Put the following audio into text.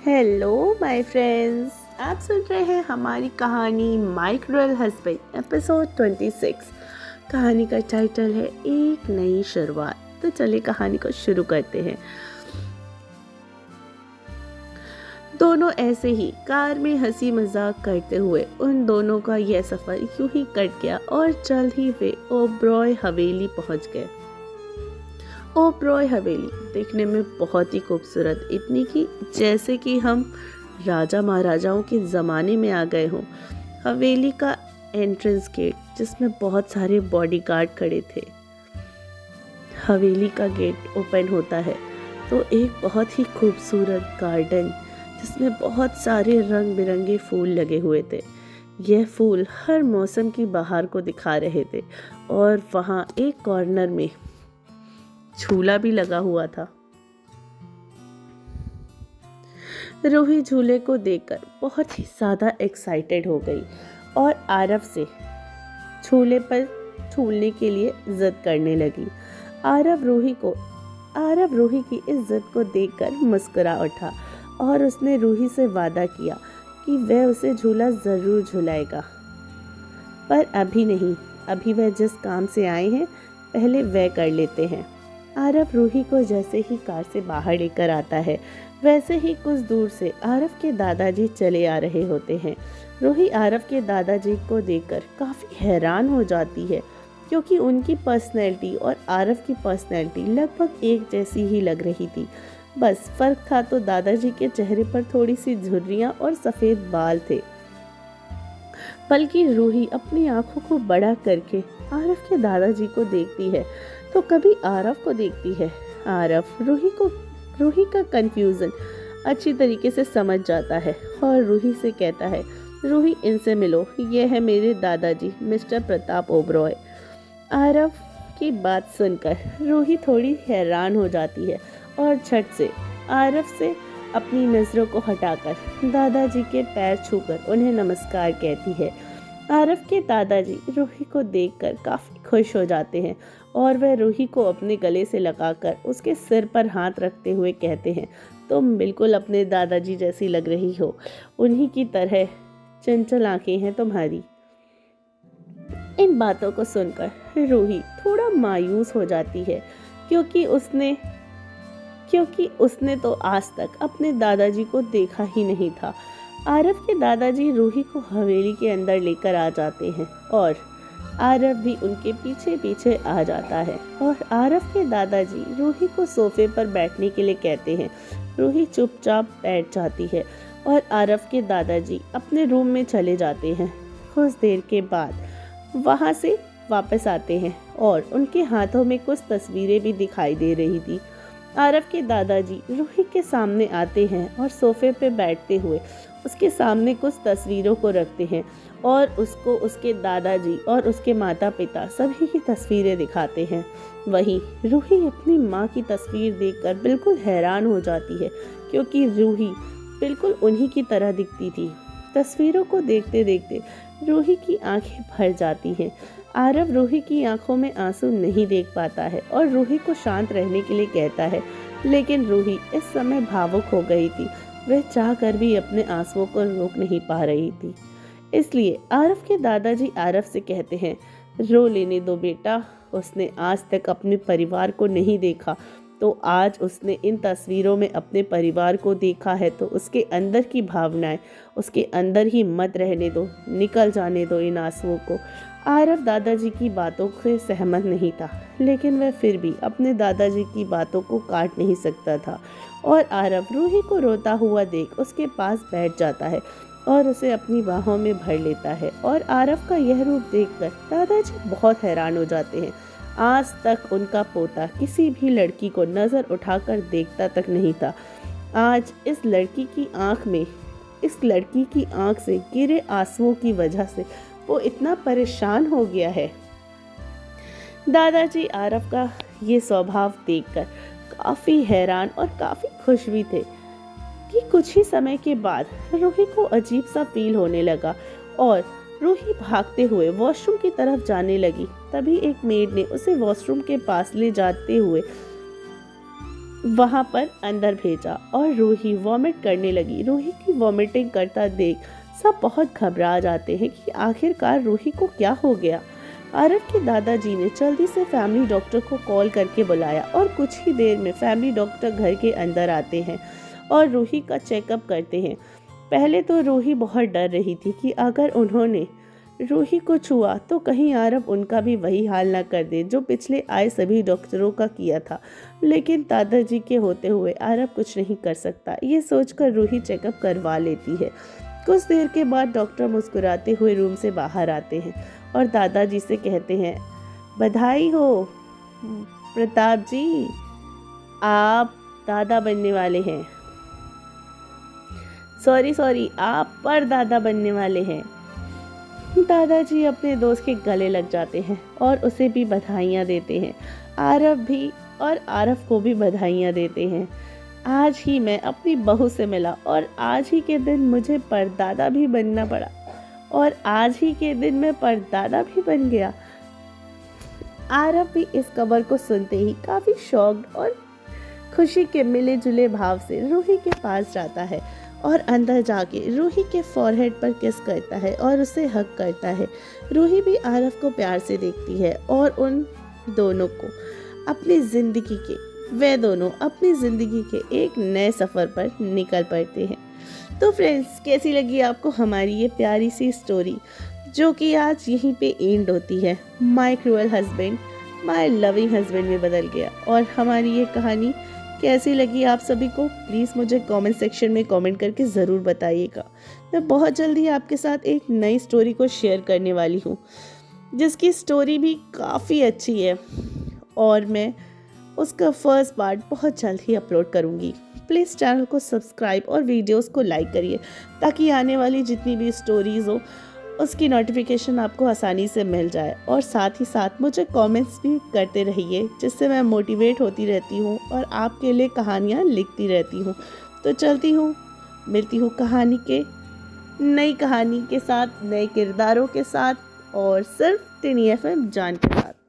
Hello my friends, आप सुन रहे हैं हमारी कहानी माय क्रूएल हस्बैंड एपिसोड 26। कहानी का टाइटल है एक नई शुरुआत। तो चलिए कहानी को शुरू करते हैं। दोनों ऐसे ही कार में हंसी मजाक करते हुए उन दोनों का यह सफ़र यूं ही कट गया और जल्द ही वे ओबरॉय हवेली पहुंच गए। ओबरॉय हवेली देखने में बहुत ही खूबसूरत, इतनी कि जैसे कि हम राजा महाराजाओं के ज़माने में आ गए हों। हवेली का एंट्रेंस गेट जिसमें बहुत सारे बॉडीगार्ड खड़े थे। हवेली का गेट ओपन होता है तो एक बहुत ही खूबसूरत गार्डन जिसमें बहुत सारे रंग बिरंगे फूल लगे हुए थे। यह फूल हर मौसम की बहार को दिखा रहे थे और वहाँ एक कॉर्नर में झूला भी लगा हुआ था। रूही झूले को देखकर बहुत ही ज़्यादा एक्साइटेड हो गई और आरव से झूले पर झूलने के लिए जिद करने लगी। आरव रूही की इस जिद को देखकर मुस्कुरा उठा और उसने रूही से वादा किया कि वह उसे झूला ज़रूर झुलाएगा, पर अभी नहीं। अभी वह जिस काम से आए हैं पहले वह कर लेते हैं। आरव रूही को जैसे ही कार से बाहर लेकर आता है वैसे ही कुछ दूर से आरव के दादाजी चले आ रहे होते हैं। रूही आरव के दादाजी को देखकर काफ़ी हैरान हो जाती है क्योंकि उनकी पर्सनैलिटी और आरव की पर्सनैलिटी लगभग एक जैसी ही लग रही थी। बस फ़र्क था तो दादाजी के चेहरे पर थोड़ी सी झुर्रियाँ और सफ़ेद बाल थे। बल्कि रूही अपनी आंखों को बड़ा करके आरव के दादाजी को देखती है तो कभी आरव को देखती है। आरव रूही का कंफ्यूजन अच्छी तरीके से समझ जाता है और रूही से कहता है, रूही इनसे मिलो, ये है मेरे दादाजी मिस्टर प्रताप ओबरॉय। आरव की बात सुनकर रूही थोड़ी हैरान हो जाती है और झट से आरव से अपनी नज़रों को हटाकर दादाजी के पैर छूकर उन्हें नमस्कार कहती है। आरव के दादाजी रूही को देखकर काफ़ी खुश हो जाते हैं और वह रूही को अपने गले से लगाकर उसके सिर पर हाथ रखते हुए कहते हैं, तुम बिल्कुल अपने दादाजी जैसी लग रही हो, उन्हीं की तरह चंचल आंखें हैं तुम्हारी। इन बातों को सुनकर रूही थोड़ा मायूस हो जाती है क्योंकि उसने तो आज तक अपने दादाजी को देखा ही नहीं था। आरव के दादाजी रूही को हवेली के अंदर लेकर आ जाते हैं और आरव भी उनके पीछे पीछे आ जाता है और आरव के दादाजी रूही को सोफे पर बैठने के लिए कहते हैं। रूही चुपचाप बैठ जाती है और आरव के दादाजी अपने रूम में चले जाते हैं। कुछ देर के बाद वहाँ से वापस आते हैं और उनके हाथों में कुछ तस्वीरें भी दिखाई दे रही थी। आरव के दादाजी रूही के सामने आते हैं और सोफे पे बैठते हुए उसके सामने कुछ तस्वीरों को रखते हैं और उसको उसके दादाजी और उसके माता पिता सभी की तस्वीरें दिखाते हैं। वहीं रूही अपनी माँ की तस्वीर देखकर बिल्कुल हैरान हो जाती है क्योंकि रूही बिल्कुल उन्हीं की तरह दिखती थी। तस्वीरों को देखते देखते रूही की आंखें भर जाती हैं। आरव रूही की आंखों में आंसू नहीं देख पाता है और रूही को शांत रहने के लिए कहता है, लेकिन रूही इस समय भावुक हो गई थी। वह चाह कर भी अपने आंसुओं को रोक नहीं पा रही थी। इसलिए आरव के दादाजी आरव से कहते हैं, रो लेने दो बेटा, उसने आज तक अपने परिवार को नहीं देखा तो आज उसने इन तस्वीरों में अपने परिवार को देखा है तो उसके अंदर की भावनाएं उसके अंदर ही मत रहने दो, निकल जाने दो इन आंसुओं को। आरव दादाजी की बातों से सहमत नहीं था लेकिन वह फिर भी अपने दादाजी की बातों को काट नहीं सकता था और आरव रूही को रोता हुआ देख उसके पास बैठ जाता है और उसे अपनी बाहों में भर लेता है। और आरव का यह रूप देखकर दादाजी बहुत हैरान हो जाते हैं। आज तक उनका पोता किसी भी लड़की को नज़र उठाकर देखता तक नहीं था। आज इस लड़की की आंख से गिरे आंसुओं की वजह से वो इतना परेशान हो गया है। दादाजी आरव का ये स्वभाव देखकर काफ़ी हैरान और काफ़ी खुश भी थे कि कुछ ही समय के बाद रूही को अजीब सा फील होने लगा और रूही भागते हुए वॉशरूम की तरफ जाने लगी। तभी एक मेड ने उसे वॉशरूम के पास ले जाते हुए वहाँ पर अंदर भेजा और रूही वॉमिट करने लगी। रूही की वॉमिटिंग करता देख सब बहुत घबरा जाते हैं कि आखिरकार रूही को क्या हो गया। आरव के दादाजी ने जल्दी से फैमिली डॉक्टर को कॉल करके बुलाया और कुछ ही देर में फैमिली डॉक्टर घर के अंदर आते हैं और रूही का चेकअप करते हैं। पहले तो रूही बहुत डर रही थी कि अगर उन्होंने रूही को छुआ तो कहीं आरव उनका भी वही हाल ना कर दे जो पिछले आए सभी डॉक्टरों का किया था। लेकिन दादाजी के होते हुए आरव कुछ नहीं कर सकता, ये सोचकर रूही चेकअप करवा लेती है। कुछ देर के बाद डॉक्टर मुस्कुराते हुए रूम से बाहर आते हैं और दादाजी से कहते हैं, बधाई हो प्रताप जी, आप दादा बनने वाले हैं। सॉरी, आप परदादा बनने वाले हैं। दादाजी अपने दोस्त के गले लग जाते हैं और उसे भी बधाइयाँ देते हैं। आरव को भी बधाइयाँ देते हैं। आज ही मैं अपनी बहू से मिला और आज ही के दिन मुझे परदादा भी बनना पड़ा और आज ही के दिन मैं परदादा भी बन गया। आरव भी इस खबर को सुनते ही काफ़ी शॉक्ड और खुशी के मिले जुले भाव से रूही के पास जाता है और अंदर जाके रूही के फॉरहेड पर किस करता है और उसे हक करता है। रूही भी आरव को प्यार से देखती है और उन दोनों को अपनी ज़िंदगी के एक नए सफ़र पर निकल पड़ते हैं। तो फ्रेंड्स, कैसी लगी आपको हमारी ये प्यारी सी स्टोरी जो कि आज यहीं पे एंड होती है। My cruel husband my loving husband में बदल गया। और हमारी ये कहानी कैसी लगी आप सभी को, प्लीज़ मुझे कमेंट सेक्शन में कमेंट करके ज़रूर बताइएगा। मैं बहुत जल्दी आपके साथ एक नई स्टोरी को शेयर करने वाली हूँ जिसकी स्टोरी भी काफ़ी अच्छी है और मैं उसका फर्स्ट पार्ट बहुत जल्द ही अपलोड करूँगी। प्लीज़ चैनल को सब्सक्राइब और वीडियोस को लाइक करिए ताकि आने वाली जितनी भी स्टोरीज़ हो उसकी नोटिफिकेशन आपको आसानी से मिल जाए। और साथ ही साथ मुझे कमेंट्स भी करते रहिए जिससे मैं मोटिवेट होती रहती हूँ और आपके लिए कहानियाँ लिखती रहती हूँ। तो चलती हूँ, मिलती हूँ नई कहानी के साथ, नए किरदारों के साथ और सिर्फ टिनी FM जान के साथ।